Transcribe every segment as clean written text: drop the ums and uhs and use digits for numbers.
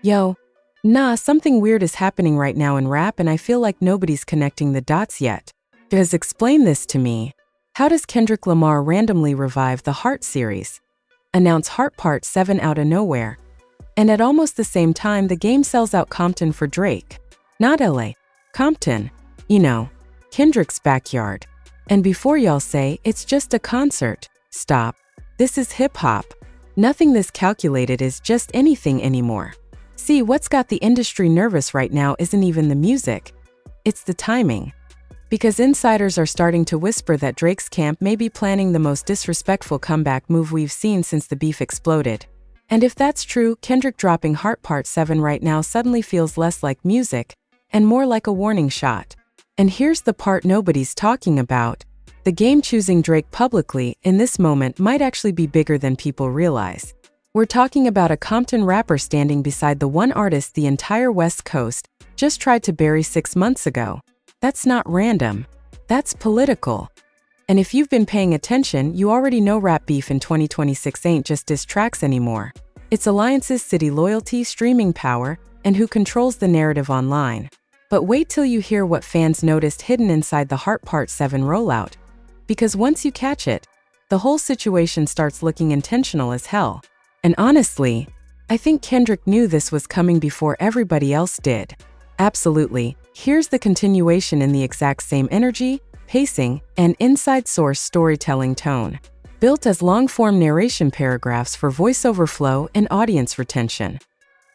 Yo, nah, something weird is happening right now in rap and I feel like nobody's connecting the dots yet. Does explain this to me. How does Kendrick Lamar randomly revive the Heart series? Announce Heart Part 7 out of nowhere. And at almost the same time the game sells out Compton for Drake. Not LA. Compton. You know, Kendrick's backyard. And before y'all say, it's just a concert, stop. This is hip-hop. Nothing this calculated is just anything anymore. See, what's got the industry nervous right now isn't even the music. It's the timing. Because insiders are starting to whisper that Drake's camp may be planning the most disrespectful comeback move we've seen since the beef exploded. And if that's true, Kendrick dropping Heart Part 7 right now suddenly feels less like music and more like a warning shot. And here's the part nobody's talking about. The game choosing Drake publicly in this moment might actually be bigger than people realize. We're talking about a Compton rapper standing beside the one artist the entire West Coast just tried to bury 6 months ago. That's not random. That's political. And if you've been paying attention, you already know rap beef in 2026 ain't just diss tracks anymore. It's alliances, city loyalty, streaming power, and who controls the narrative online. But wait till you hear what fans noticed hidden inside the Heart Part 7 rollout. Because once you catch it, the whole situation starts looking intentional as hell. And honestly, I think Kendrick knew this was coming before everybody else did. Absolutely. Here's the continuation in the exact same energy, pacing, and inside source storytelling tone. Built as long-form narration paragraphs for voiceover flow and audience retention.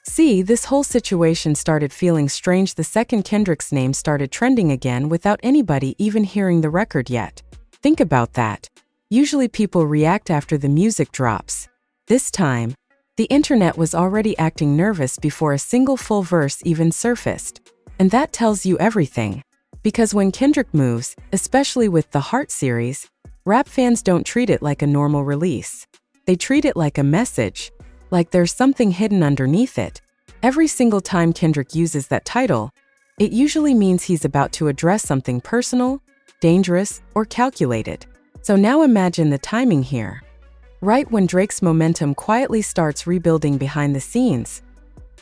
See, this whole situation started feeling strange the second Kendrick's name started trending again without anybody even hearing the record yet. Think about that. Usually people react after the music drops. This time, the internet was already acting nervous before a single full verse even surfaced. And that tells you everything. Because when Kendrick moves, especially with the Heart series, rap fans don't treat it like a normal release. They treat it like a message. Like there's something hidden underneath it. Every single time Kendrick uses that title, it usually means he's about to address something personal, dangerous, or calculated. So now imagine the timing here. Right when Drake's momentum quietly starts rebuilding behind the scenes.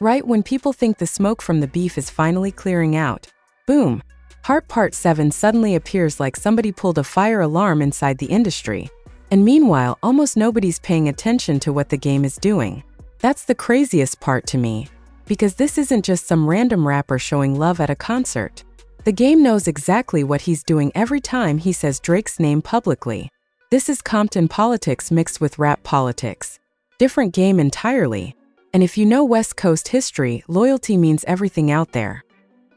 Right when people think the smoke from the beef is finally clearing out. Boom! Heart Part 7 suddenly appears like somebody pulled a fire alarm inside the industry. And meanwhile, almost nobody's paying attention to what the game is doing. That's the craziest part to me. Because this isn't just some random rapper showing love at a concert. The game knows exactly what he's doing every time he says Drake's name publicly. This is Compton politics mixed with rap politics. Different game entirely. And if you know West Coast history, loyalty means everything out there.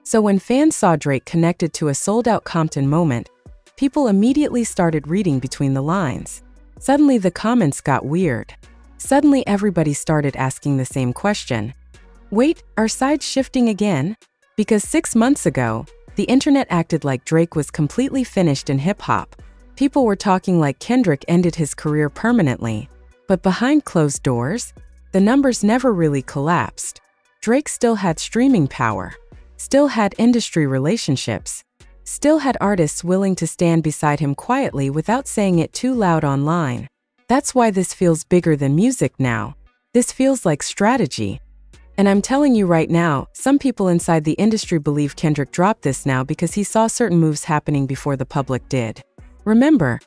So when fans saw Drake connected to a sold-out Compton moment, people immediately started reading between the lines. Suddenly the comments got weird. Suddenly everybody started asking the same question. Wait, are sides shifting again? Because 6 months ago, the internet acted like Drake was completely finished in hip-hop. People were talking like Kendrick ended his career permanently. But behind closed doors, the numbers never really collapsed. Drake still had streaming power. Still had industry relationships. Still had artists willing to stand beside him quietly without saying it too loud online. That's why this feels bigger than music now. This feels like strategy. And I'm telling you right now, some people inside the industry believe Kendrick dropped this now because he saw certain moves happening before the public did. Remember,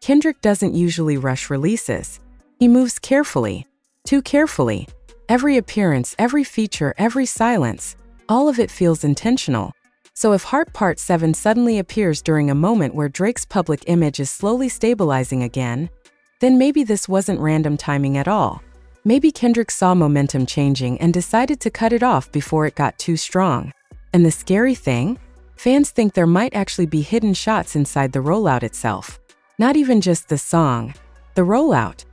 Kendrick doesn't usually rush releases. He moves carefully. Too carefully. Every appearance, every feature, every silence, all of it feels intentional. So if Heart Part 7 suddenly appears during a moment where Drake's public image is slowly stabilizing again, then maybe this wasn't random timing at all. Maybe Kendrick saw momentum changing and decided to cut it off before it got too strong. And the scary thing? Fans think there might actually be hidden shots inside the rollout itself. Not even just the song. The rollout.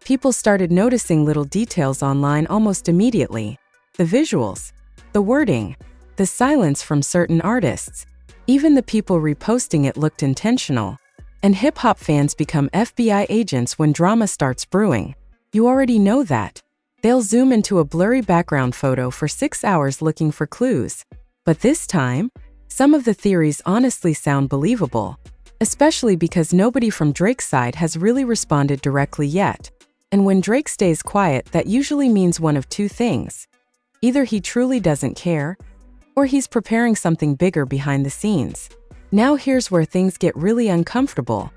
People started noticing little details online almost immediately. The visuals. The wording. The silence from certain artists. Even the people reposting it looked intentional. And hip-hop fans become FBI agents when drama starts brewing. You already know that. They'll zoom into a blurry background photo for 6 hours looking for clues. But this time, some of the theories honestly sound believable. Especially because nobody from Drake's side has really responded directly yet. And when Drake stays quiet, that usually means one of two things. Either he truly doesn't care, or he's preparing something bigger behind the scenes. Now here's where things get really uncomfortable.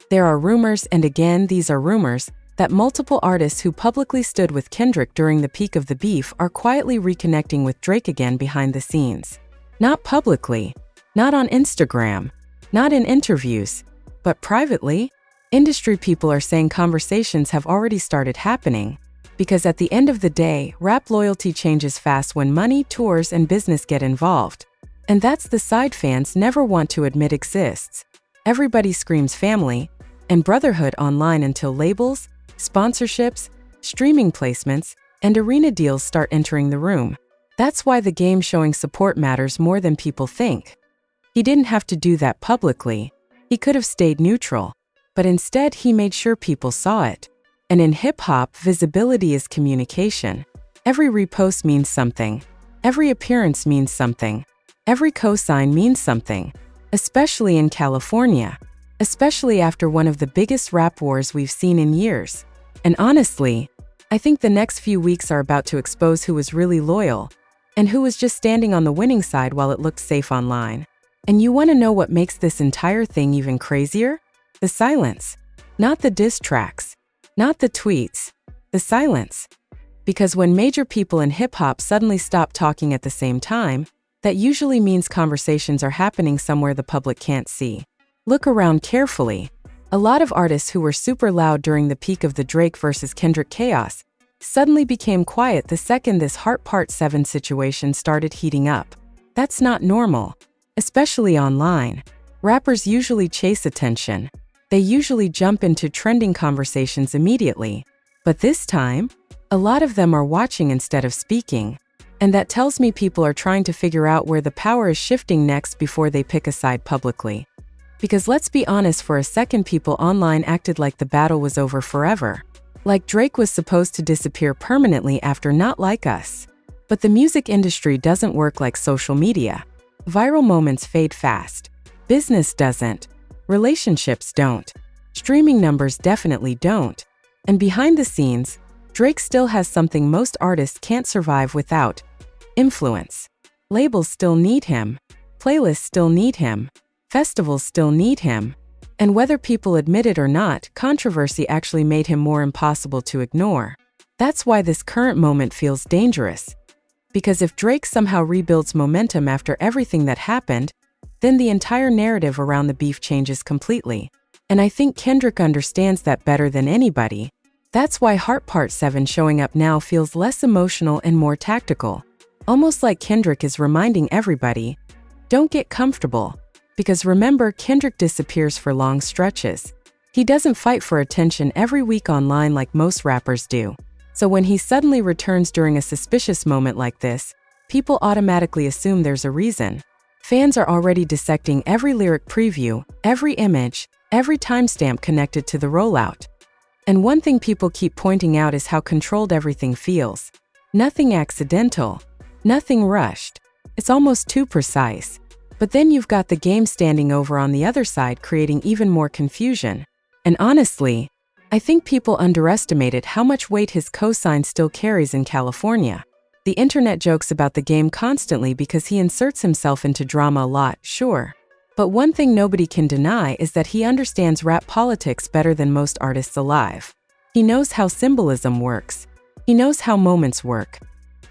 There are rumors, and again, these are rumors, that multiple artists who publicly stood with Kendrick during the peak of the beef are quietly reconnecting with Drake again behind the scenes. Not publicly, not on Instagram, not in interviews, but privately. Industry people are saying conversations have already started happening, because at the end of the day, rap loyalty changes fast when money, tours, and business get involved. And that's the side fans never want to admit exists. Everybody screams family and brotherhood online until labels, sponsorships, streaming placements, and arena deals start entering the room. That's why the game showing support matters more than people think. He didn't have to do that publicly. He could have stayed neutral, but instead he made sure people saw it. And in hip-hop, visibility is communication. Every repost means something. Every appearance means something. Every cosign means something, especially in California, especially after one of the biggest rap wars we've seen in years. And honestly, I think the next few weeks are about to expose who was really loyal and who was just standing on the winning side while it looked safe online. And you want to know what makes this entire thing even crazier? The silence. Not the diss tracks, not the tweets, the silence. Because when major people in hip-hop suddenly stop talking at the same time, that usually means conversations are happening somewhere the public can't see. Look around carefully. A lot of artists who were super loud during the peak of the Drake versus Kendrick chaos suddenly became quiet the second this Heart Part 7 situation started heating up. That's not normal, especially online. Rappers usually chase attention. They usually jump into trending conversations immediately. But this time, a lot of them are watching instead of speaking. And that tells me people are trying to figure out where the power is shifting next before they pick a side publicly. Because let's be honest, for a second people online acted like the battle was over forever. Like Drake was supposed to disappear permanently after Not Like Us. But the music industry doesn't work like social media. Viral moments fade fast. Business doesn't. Relationships don't. Streaming numbers definitely don't. And behind the scenes, Drake still has something most artists can't survive without: influence. Labels still need him. Playlists still need him. Festivals still need him. And whether people admit it or not, controversy actually made him more impossible to ignore. That's why this current moment feels dangerous. Because if Drake somehow rebuilds momentum after everything that happened, then the entire narrative around the beef changes completely. And I think Kendrick understands that better than anybody. That's why Heart Part 7 showing up now feels less emotional and more tactical. Almost like Kendrick is reminding everybody, don't get comfortable. Because remember, Kendrick disappears for long stretches. He doesn't fight for attention every week online like most rappers do. So when he suddenly returns during a suspicious moment like this, people automatically assume there's a reason. Fans are already dissecting every lyric preview, every image, every timestamp connected to the rollout. And one thing people keep pointing out is how controlled everything feels. Nothing accidental, nothing rushed. It's almost too precise. But then you've got the game standing over on the other side, creating even more confusion. And honestly, I think people underestimated how much weight his cosign still carries in California. The internet jokes about the game constantly because he inserts himself into drama a lot, sure. But one thing nobody can deny is that he understands rap politics better than most artists alive. He knows how symbolism works. He knows how moments work.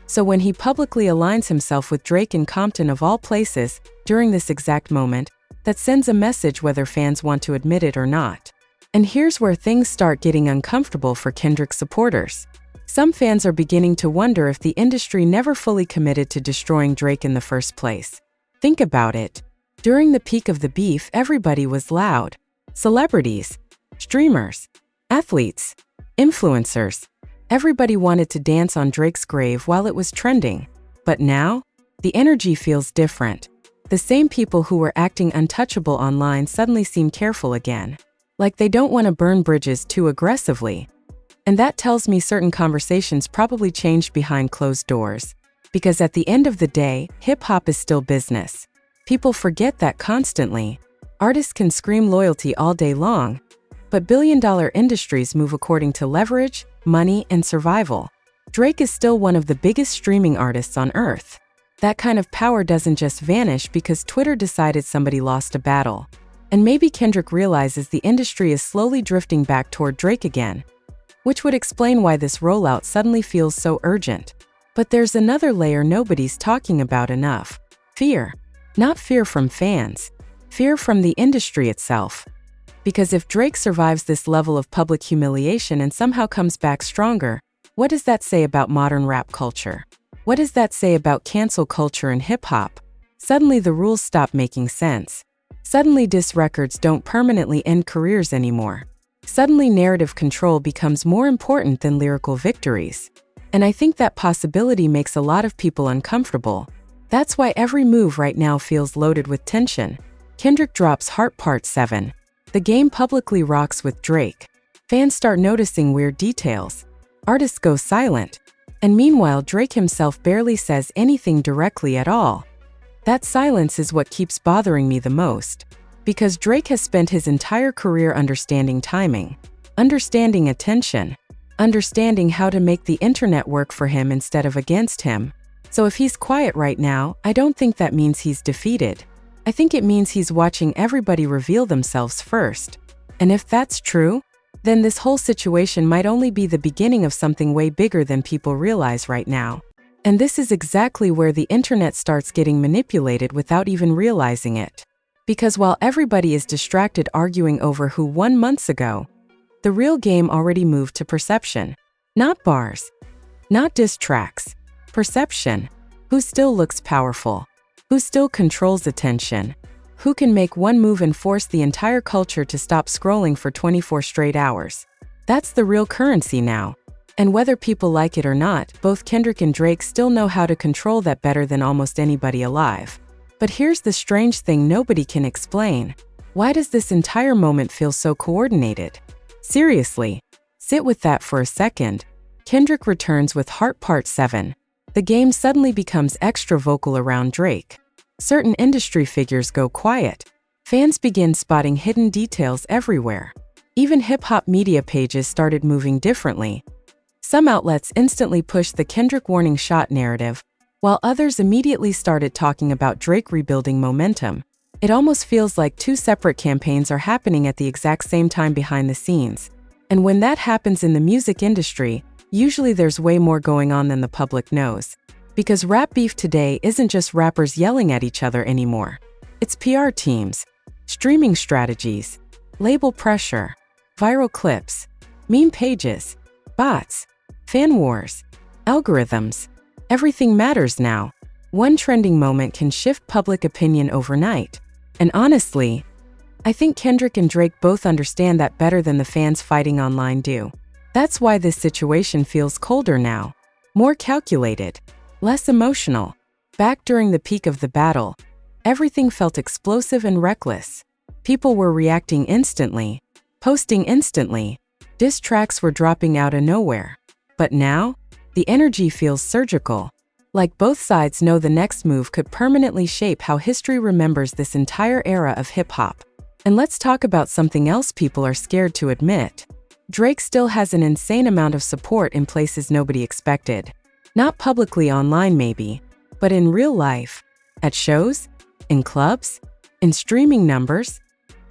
So when he publicly aligns himself with Drake in Compton of all places, during this exact moment, that sends a message whether fans want to admit it or not. And here's where things start getting uncomfortable for Kendrick supporters. Some fans are beginning to wonder if the industry never fully committed to destroying Drake in the first place. Think about it. During the peak of the beef, everybody was loud. Celebrities, streamers, athletes, influencers. Everybody wanted to dance on Drake's grave while it was trending. But now, the energy feels different. The same people who were acting untouchable online suddenly seem careful again. Like they don't want to burn bridges too aggressively. And that tells me certain conversations probably changed behind closed doors. Because at the end of the day, hip-hop is still business. People forget that constantly. Artists can scream loyalty all day long, but billion-dollar industries move according to leverage, money, and survival. Drake is still one of the biggest streaming artists on Earth. That kind of power doesn't just vanish because Twitter decided somebody lost a battle. And maybe Kendrick realizes the industry is slowly drifting back toward Drake again, which would explain why this rollout suddenly feels so urgent. But there's another layer nobody's talking about enough. Fear. Not fear from fans. Fear from the industry itself. Because if Drake survives this level of public humiliation and somehow comes back stronger, what does that say about modern rap culture? What does that say about cancel culture and hip-hop? Suddenly the rules stop making sense. Suddenly diss records don't permanently end careers anymore. Suddenly narrative control becomes more important than lyrical victories. And I think that possibility makes a lot of people uncomfortable. That's why every move right now feels loaded with tension. Kendrick drops Heart Part 7. The game publicly rocks with Drake. Fans start noticing weird details. Artists go silent. And meanwhile, Drake himself barely says anything directly at all. That silence is what keeps bothering me the most. Because Drake has spent his entire career understanding timing, understanding attention, understanding how to make the internet work for him instead of against him. So if he's quiet right now, I don't think that means he's defeated. I think it means he's watching everybody reveal themselves first. And if that's true, then this whole situation might only be the beginning of something way bigger than people realize right now. And this is exactly where the internet starts getting manipulated without even realizing it. Because while everybody is distracted arguing over who won months ago, the real game already moved to perception. Not bars. Not diss tracks. Perception. Who still looks powerful? Who still controls attention? Who can make one move and force the entire culture to stop scrolling for 24 straight hours? That's the real currency now. And whether people like it or not, both Kendrick and Drake still know how to control that better than almost anybody alive. But here's the strange thing nobody can explain. Why does this entire moment feel so coordinated? Seriously, sit with that for a second. Kendrick returns with Heart Part 7. The game suddenly becomes extra vocal around Drake. Certain industry figures go quiet. Fans begin spotting hidden details everywhere. Even hip-hop media pages started moving differently. Some outlets instantly pushed the Kendrick warning shot narrative, while others immediately started talking about Drake rebuilding momentum. It almost feels like two separate campaigns are happening at the exact same time behind the scenes. And when that happens in the music industry, usually there's way more going on than the public knows. Because rap beef today isn't just rappers yelling at each other anymore. It's PR teams, streaming strategies, label pressure, viral clips, meme pages, bots, fan wars, algorithms. Everything matters now. One trending moment can shift public opinion overnight. And honestly, I think Kendrick and Drake both understand that better than the fans fighting online do. That's why this situation feels colder now, more calculated, less emotional. Back during the peak of the battle, everything felt explosive and reckless. People were reacting instantly, posting instantly. Diss tracks were dropping out of nowhere. But now, the energy feels surgical. Like both sides know the next move could permanently shape how history remembers this entire era of hip-hop. And let's talk about something else people are scared to admit. Drake still has an insane amount of support in places nobody expected. Not publicly online maybe, but in real life. At shows, in clubs, in streaming numbers.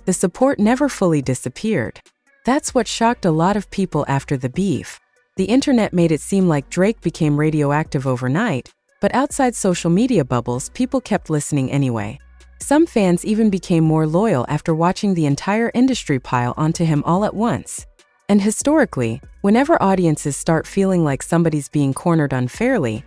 The support never fully disappeared. That's what shocked a lot of people after the beef. The internet made it seem like Drake became radioactive overnight, but outside social media bubbles, people kept listening anyway. Some fans even became more loyal after watching the entire industry pile onto him all at once. And historically, whenever audiences start feeling like somebody's being cornered unfairly,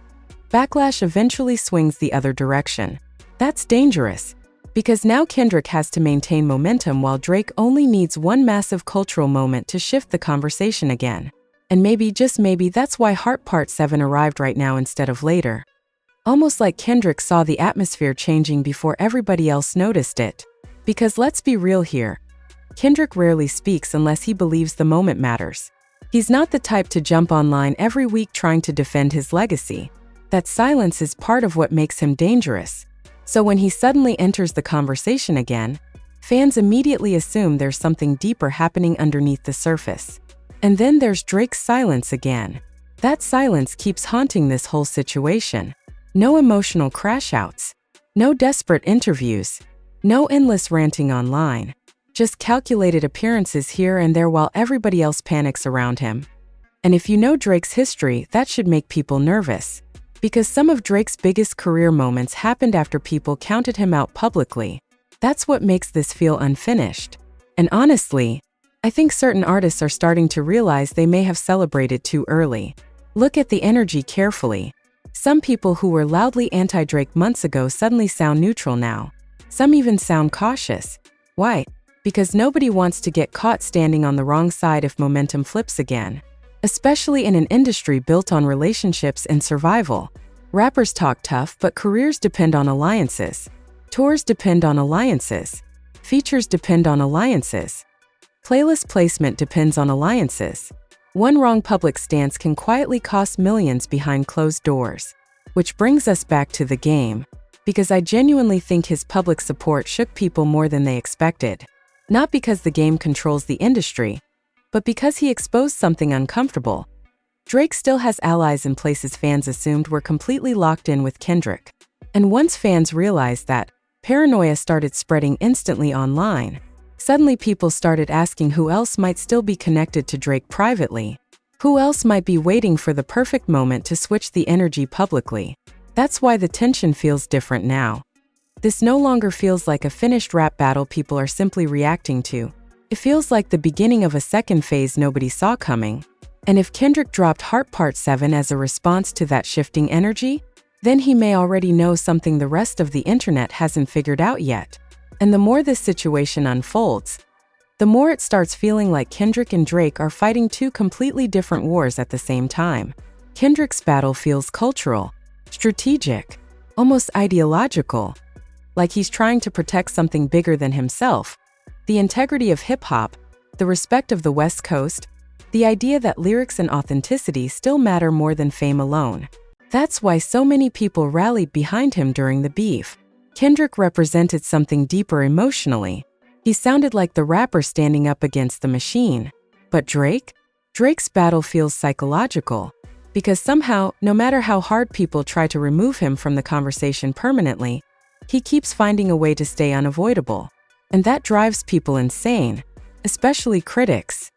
backlash eventually swings the other direction. That's dangerous, because now Kendrick has to maintain momentum while Drake only needs one massive cultural moment to shift the conversation again. And maybe, just maybe, that's why Heart Part 7 arrived right now instead of later. Almost like Kendrick saw the atmosphere changing before everybody else noticed it. Because let's be real here. Kendrick rarely speaks unless he believes the moment matters. He's not the type to jump online every week trying to defend his legacy. That silence is part of what makes him dangerous. So when he suddenly enters the conversation again, fans immediately assume there's something deeper happening underneath the surface. And then there's Drake's silence again. That silence keeps haunting this whole situation. No emotional crash-outs. No desperate interviews. No endless ranting online. Just calculated appearances here and there while everybody else panics around him. And if you know Drake's history, that should make people nervous. Because some of Drake's biggest career moments happened after people counted him out publicly. That's what makes this feel unfinished. And honestly, I think certain artists are starting to realize they may have celebrated too early. Look at the energy carefully. Some people who were loudly anti-Drake months ago suddenly sound neutral now. Some even sound cautious. Why? Because nobody wants to get caught standing on the wrong side if momentum flips again. Especially in an industry built on relationships and survival. Rappers talk tough, but careers depend on alliances. Tours depend on alliances. Features depend on alliances. Playlist placement depends on alliances. One wrong public stance can quietly cost millions behind closed doors. Which brings us back to the game, because I genuinely think his public support shook people more than they expected. Not because the game controls the industry, but because he exposed something uncomfortable. Drake still has allies in places fans assumed were completely locked in with Kendrick. And once fans realized that, paranoia started spreading instantly online. Suddenly people started asking who else might still be connected to Drake privately. Who else might be waiting for the perfect moment to switch the energy publicly. That's why the tension feels different now. This no longer feels like a finished rap battle people are simply reacting to. It feels like the beginning of a second phase nobody saw coming. And if Kendrick dropped Heart Part 7 as a response to that shifting energy, then he may already know something the rest of the internet hasn't figured out yet. And the more this situation unfolds, the more it starts feeling like Kendrick and Drake are fighting two completely different wars at the same time. Kendrick's battle feels cultural, strategic, almost ideological, like he's trying to protect something bigger than himself. The integrity of hip-hop, the respect of the West Coast, the idea that lyrics and authenticity still matter more than fame alone. That's why so many people rallied behind him during the beef. Kendrick represented something deeper emotionally. He sounded like the rapper standing up against the machine. But Drake? Drake's battle feels psychological. Because somehow, no matter how hard people try to remove him from the conversation permanently, he keeps finding a way to stay unavoidable. And that drives people insane, especially critics.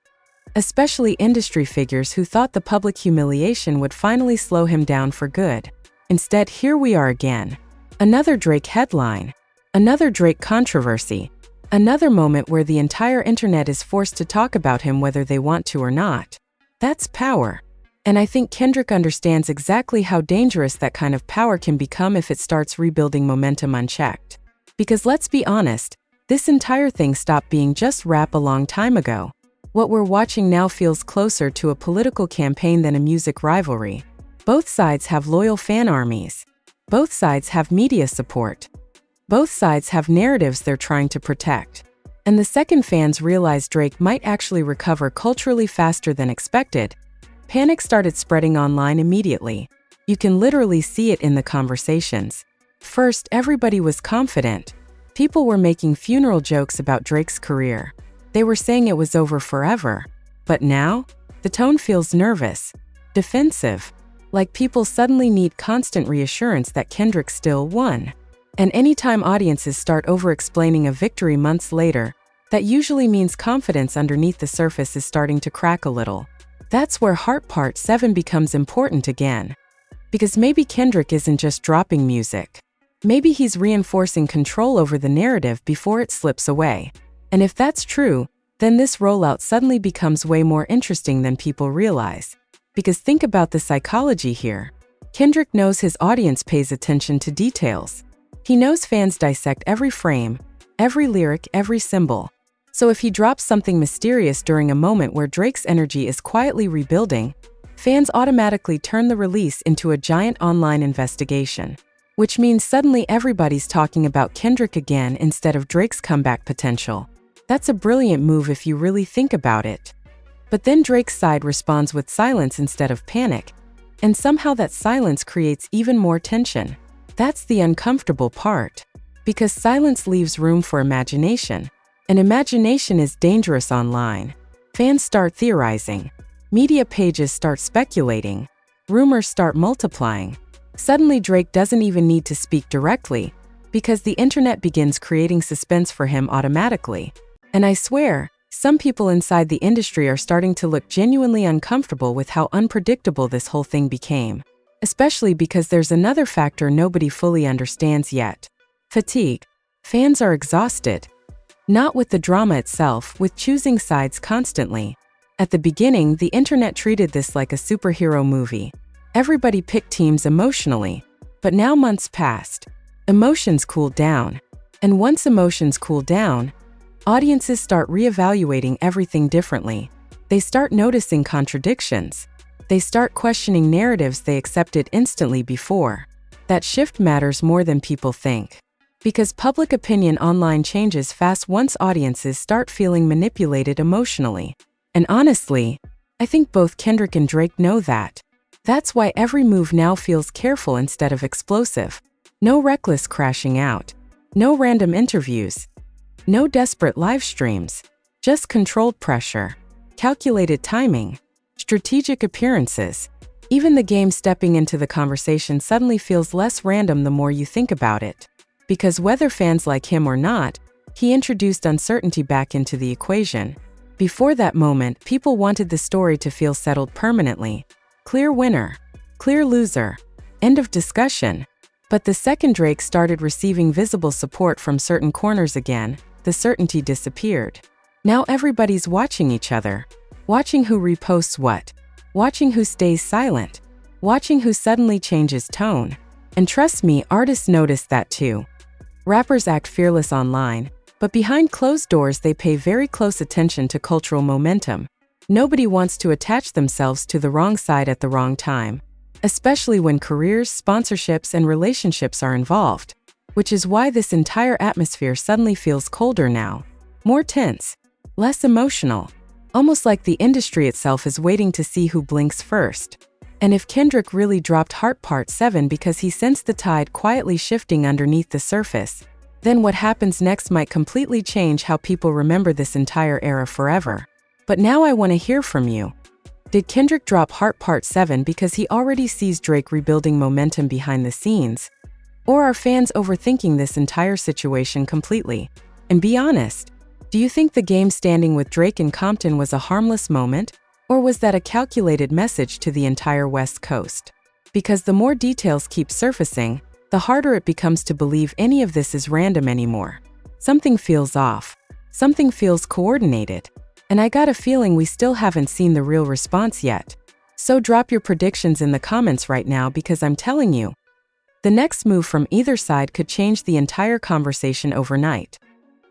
Especially industry figures who thought the public humiliation would finally slow him down for good. Instead, here we are again. Another Drake headline. Another Drake controversy. Another moment where the entire internet is forced to talk about him whether they want to or not. That's power. And I think Kendrick understands exactly how dangerous that kind of power can become if it starts rebuilding momentum unchecked. Because let's be honest, this entire thing stopped being just rap a long time ago. What we're watching now feels closer to a political campaign than a music rivalry. Both sides have loyal fan armies. Both sides have media support. Both sides have narratives they're trying to protect. And the second fans realized Drake might actually recover culturally faster than expected, panic started spreading online immediately. You can literally see it in the conversations. First, everybody was confident. People were making funeral jokes about Drake's career. They were saying it was over forever. But now, the tone feels nervous, defensive. Like people suddenly need constant reassurance that Kendrick still won. And anytime audiences start over-explaining a victory months later, that usually means confidence underneath the surface is starting to crack a little. That's where Heart Part 7 becomes important again. Because maybe Kendrick isn't just dropping music. Maybe he's reinforcing control over the narrative before it slips away. And if that's true, then this rollout suddenly becomes way more interesting than people realize. Because think about the psychology here. Kendrick knows his audience pays attention to details. He knows fans dissect every frame, every lyric, every symbol. So if he drops something mysterious during a moment where Drake's energy is quietly rebuilding, fans automatically turn the release into a giant online investigation. Which means suddenly everybody's talking about Kendrick again instead of Drake's comeback potential. That's a brilliant move if you really think about it. But then Drake's side responds with silence instead of panic. And somehow that silence creates even more tension. That's the uncomfortable part. Because silence leaves room for imagination. And imagination is dangerous online. Fans start theorizing. Media pages start speculating. rumors start multiplying. Suddenly, Drake doesn't even need to speak directly, because the internet begins creating suspense for him automatically. And I swear, some people inside the industry are starting to look genuinely uncomfortable with how unpredictable this whole thing became. Especially because there's another factor nobody fully understands yet. Fatigue. Fans are exhausted. Not with the drama itself, with choosing sides constantly. At the beginning, the internet treated this like a superhero movie. Everybody picked teams emotionally. But now months passed. Emotions cooled down. And once emotions cool down, audiences start reevaluating everything differently. They start noticing contradictions. They start questioning narratives they accepted instantly before. That shift matters more than people think. Because public opinion online changes fast once audiences start feeling manipulated emotionally. And honestly, I think both Kendrick and Drake know that. That's why every move now feels careful instead of explosive. No reckless crashing out. No random interviews. No desperate live streams. Just controlled pressure. Calculated timing. Strategic appearances. Even the game stepping into the conversation suddenly feels less random the more you think about it. Because whether fans like him or not, he introduced uncertainty back into the equation. Before that moment, people wanted the story to feel settled permanently. Clear winner. Clear loser. End of discussion. But the second Drake started receiving visible support from certain corners again, the certainty disappeared. Now everybody's watching each other. Watching who reposts what. Watching who stays silent. Watching who suddenly changes tone. And trust me, artists notice that too. Rappers act fearless online, but behind closed doors they pay very close attention to cultural momentum. Nobody wants to attach themselves to the wrong side at the wrong time, especially when careers, sponsorships, and relationships are involved. Which is why this entire atmosphere suddenly feels colder now. More tense. Less emotional. Almost like the industry itself is waiting to see who blinks first. And if Kendrick really dropped Heart Part 7 because he sensed the tide quietly shifting underneath the surface, then what happens next might completely change how people remember this entire era forever. But now I want to hear from you. Did Kendrick drop Heart Part 7 because he already sees Drake rebuilding momentum behind the scenes? Or are fans overthinking this entire situation completely? And be honest, do you think the game standing with Drake in Compton was a harmless moment? Or was that a calculated message to the entire West Coast? Because the more details keep surfacing, the harder it becomes to believe any of this is random anymore. Something feels off. Something feels coordinated. And I got a feeling we still haven't seen the real response yet. So drop your predictions in the comments right now because I'm telling you, the next move from either side could change the entire conversation overnight.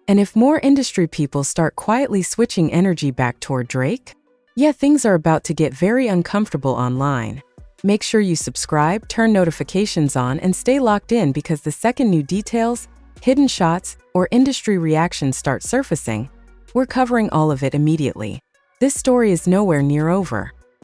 And if more industry people start quietly switching energy back toward Drake, yeah, things are about to get very uncomfortable online. Make sure you subscribe, turn notifications on, and stay locked in because the second new details, hidden shots, or industry reactions start surfacing, we're covering all of it immediately. This story is nowhere near over.